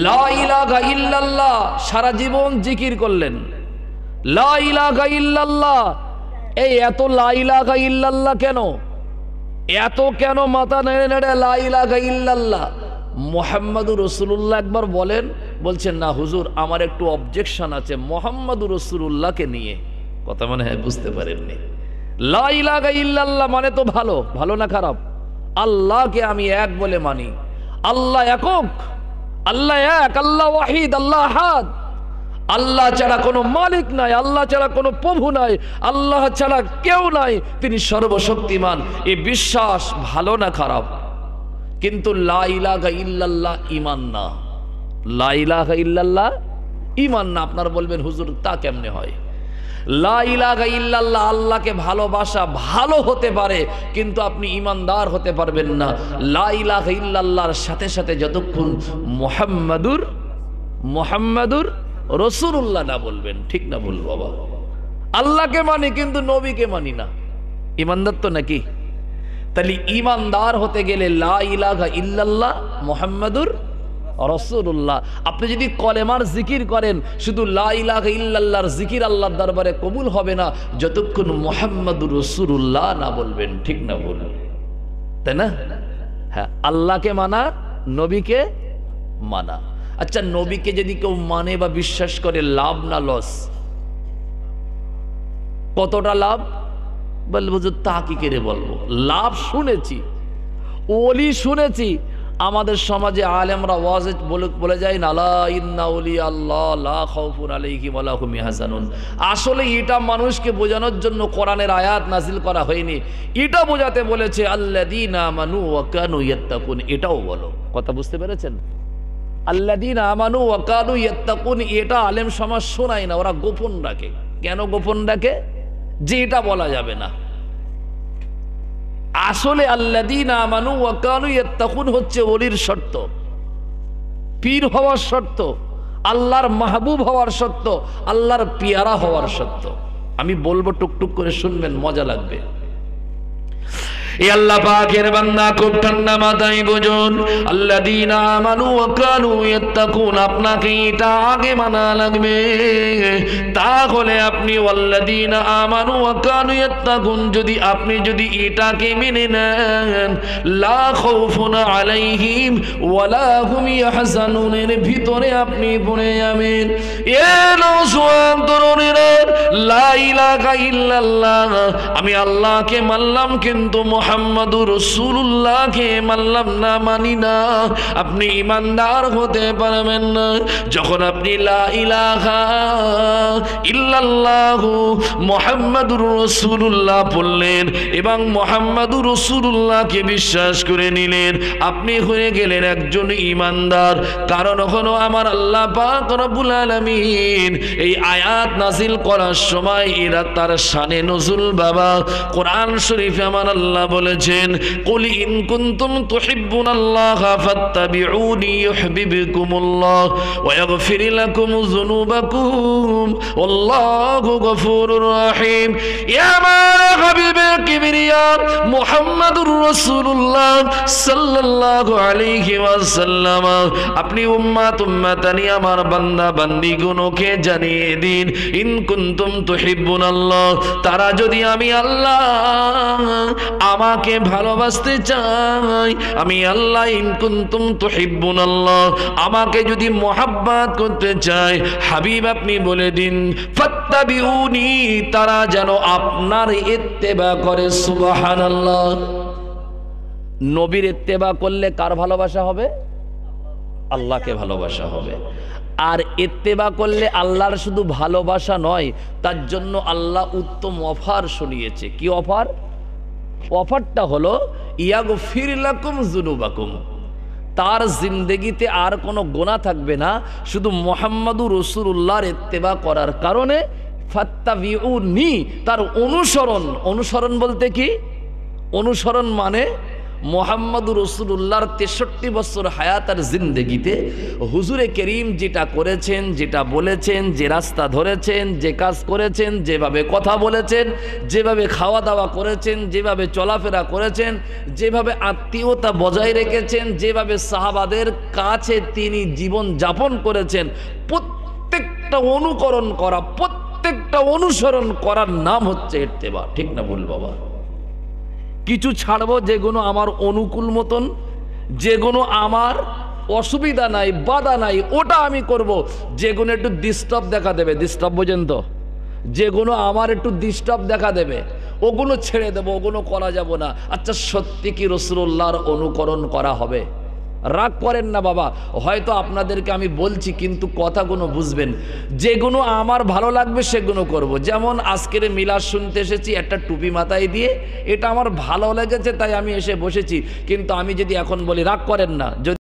লা ইলাহা ইল্লাল্লাহ সারা জীবন জিকির করলেন, লা ইলাহা ইল্লাল্লাহ। এই এত লা ইলাহা ইল্লাল্লাহ কেন, এত কেন মাথা নেড়ে নেড়ে লা ইলাহা ইল্লাল্লাহ? মুহাম্মাদুর রাসূলুল্লাহ একবার বলেন, বলছেন না হুজুর আমার একটু অবজেকশন আছে মুহাম্মাদুর রাসূলুল্লাহকে নিয়ে। কথা মানে বুঝতে পারেননি। লা ইলাহা ইল্লাল্লাহ মানে তো ভালো, ভালো না খারাপ? আল্লাহকে আমি এক বলে মানি, আল্লাহ একক, আল্লাহ এক, আল্লাহ ওয়াহিদ, আল্লাহ আহাদ। আল্লাহ ছাড়া কোনো মালিক নাই, আল্লাহ ছাড়া কোনো প্রভু নাই, আল্লাহ ছাড়া কেউ নাই, তিনি সর্বশক্তিমান। এই বিশ্বাস ভালো না খারাপ? কিন্তু লা ইলাহা ইল্লাল্লাহ ঈমান না, লা ইলাহা ইল্লাল্লাহ ঈমান না। আপনারা বলবেন হুজুর তা কেমনে হয়? লা ইলাহা ইল্লাল্লাহ আল্লাহকে ভালোবাসা ভালো হতে পারে, কিন্তু আপনি ঈমানদার হতে পারবেন না। লা ইলাহা ইল্লাল্লাহর সাথে সাথে যতক্ষণ মুহাম্মাদুর রাসূলুল্লাহ না বলবেন, ঠিক না বলবো বাবা? আল্লাহকে মানি কিন্তু নবীকে মানি না, ঈমানদার তো নাকি? তাহলে ঈমানদার হতে গেলে লা ইলাহা ইল্লাল্লাহ মুহাম্মাদুর রাসূলুল্লাহ। আপনি যদি কলেমার জিকির করেন, শুধু লা ইলাহা ইল্লাল্লাহর জিকির আল্লাহর দরবারে কবুল হবে না যতক্ষণ মুহাম্মাদুর রাসূলুল্লাহ না বলবেন, ঠিক না বলবেন? তাই না? হ্যাঁ, আল্লাহকে মানা, নবীকে মানা। আচ্ছা, নবীকে যদি কেউ মানে বা বিশ্বাস করে, লাভ না লস? কতটা লাভ বলবো যে তা কি করে বলবো? লাভ শুনেছি, ওলি শুনেছি। আমাদের সমাজে আলেমরা ওয়াজে বলে যায় না, লা ইন্না ওলিয়া আল্লাহ লা খাউফুন আলাইহিম ওয়া লা হুম ইয়াহজানুন। আসলে এটা মানুষকে বোঝানোর জন্য কোরআনের আয়াত নাজিল করা হয়নি, এটা বোঝাতে বলেছে আল্লাযীনা আমানু ওয়া কানু ইয়াত্তাকুন। এটাও বলো, কথা বুঝতে পেরেছেন? আল্লাযীনা আমানু ওয়া কানু ইয়াত্তাকুন, এটা আলেম সমাজ শোনায় না, ওরা গোপন রাখে। কেন গোপন রাখে? যে এটা বলা যাবে না। আসলে আল্লাযীনা আমানু ওয়া কানু ইয়াত্তাকুন হচ্ছে ওলির শর্ত, পীর হওয়ার শর্ত, আল্লাহর মাহবুব হওয়ার শর্ত, আল্লাহর পিয়ারা হওয়ার শর্ত। আমি বলবো, টুকটুক করে শুনবেন, মজা লাগবে। এই আল্লাহ পাকের বান্দা খুব ঠান্ডা মাথায় বুঝুন, আল্লাযীনা আমানু ওয়া কানু ইয়াত্তাকুন, আপনাকে এটা আগে মানা লাগবে। তাহলে আপনি ওয়াল্লাযীনা আমানু ওয়া কানু ইয়াত্তাকুন যদি এটাকে মেনে নেন, লা খাউফুন আলাইহিম ওয়া লা হুম ইয়াহজানুন, এর ভিতরে আপনি পড়ে যাবেন। এ নওজোয়ান তরুণেরা, লা ইলাহা ইল্লাল্লাহ, আমি আল্লাহকে মানলাম কিন্তু মুহাম্মাদুর রাসূলুল্লাহকে মানলাম না, মানি না, আপনি ঈমানদার হতে পারবেন না। যখন আপনি লা ইলাহা ইল্লাল্লাহ মুহাম্মাদুর রাসূলুল্লাহ বললেন এবং মুহাম্মাদুর রাসূলুল্লাহকে বিশ্বাস করে নিলেন, আপনি হয়ে গেলেন একজন ঈমানদার। কারণ হলো আমার আল্লাহ পাক রব্বুল আলামিন এই আয়াত নাজিল করার সময় এরা তার শানে নজুল বাবা কোরআন শরীফে আমার আল্লাহ বলেছেন, কুল ইন কুনতুম তুহিব্বুনাল্লাহ ফাত্তাবিউনি ইউহিব্বুকুমুল্লাহ ওয়া ইয়াগফির লাকুম যুনুবাকুম আল্লাহু গফুরুর রহিম। ইয়া আমার হাবিবে কিবরিয়া মুহাম্মাদুর রাসূলুল্লাহ সাল্লাল্লাহু আলাইহি ওয়াসাল্লাম, আপনি উম্মাতানি আমার বান্দা বান্দীগুলোকে জানিয়ে দিন, ইন কুনতুম তুহিব্বুনাল্লাহ, তারা যদি আমি আল্লাহ আমাকে ভালোবাসতে চাই, আমি আল্লাহ ইন কুনতুম তুহিব্বুনাল্লাহ, আমাকে যদি মুহাব্বত করতে চাই, হাবিব আপনি বলে দিন ফাত্তাবিউনি, তারা যেন আপনার ইত্তেবা করে। সুবহানাল্লাহ। নবীর ইত্তেবা করলে কার ভালোবাসা হবে? আল্লাহকে ভালোবাসা হবে। আর ইত্তেবা করলে আল্লাহর শুধু ভালোবাসা নয়, তার জন্য আল্লাহ উত্তম অফার শুনিয়েছে। কি অফার? অফারটা হলো ইয়াগফির লাকুম যুনুবাকুম, তার জিন্দেগিতে আর কোনো গুনাহ থাকবে না, শুধু মুহাম্মাদুর রাসূলুল্লাহর ইত্তেবা করার কারণে। ফাত্তাবিউনি, তার অনুসরণ। অনুসরণ বলতে কি? অনুসরণ মানে মোহাম্মদুর রাসূলুল্লাহর 63 বছর হায়াতার জিন্দেগিতে হুজুরে করিম যেটা করেছেন, যেটা বলেছেন, যে রাস্তা ধরেছেন, যে কাজ করেছেন, যেভাবে কথা বলেছেন, যেভাবে খাওয়া দাওয়া করেছেন, যেভাবে চলাফেরা করেছেন, যেভাবে আত্মীয়তা বজায় রেখেছেন, যেভাবে সাহাবাদের কাছে তিনি জীবন যাপন করেছেন, প্রত্যেকটা অনুকরণ করা, প্রত্যেকটা অনুসরণ করার নাম হচ্ছে ইত্তেবা। ঠিক না ভুল বাবা? কিছু ছাড়বো যেগুলো আমার অনুকূল মতন, যেগুলো আমার অসুবিধা নাই, বাধা নাই, ওটা আমি করব। যেগুলো একটু ডিস্টার্ব দেখা দেবে, ডিস্টার্ব বোঝেন তো, যেগুলো আমার একটু ডিস্টার্ব দেখা দেবে ওগুলো ছেড়ে দেবো, ওগুলো করা যাব না। আচ্ছা, সত্যি কি রাসূলুল্লাহর অনুকরণ করা হবে? রাগ করেন না বাবা, হয়তো আপনাদেরকে আমি বলছি কিন্তু কথাগুলো বুঝবেন। যেগুলো আমার ভালো লাগবে সেগুলো করব। যেমন আজকের মিলাদ শুনতে এসেছি একটা টুপি মাথায় দিয়ে, এটা আমার ভালো লেগেছে তাই আমি এসে বসেছি। কিন্তু আমি যদি এখন বলি, রাগ করেন না, যদি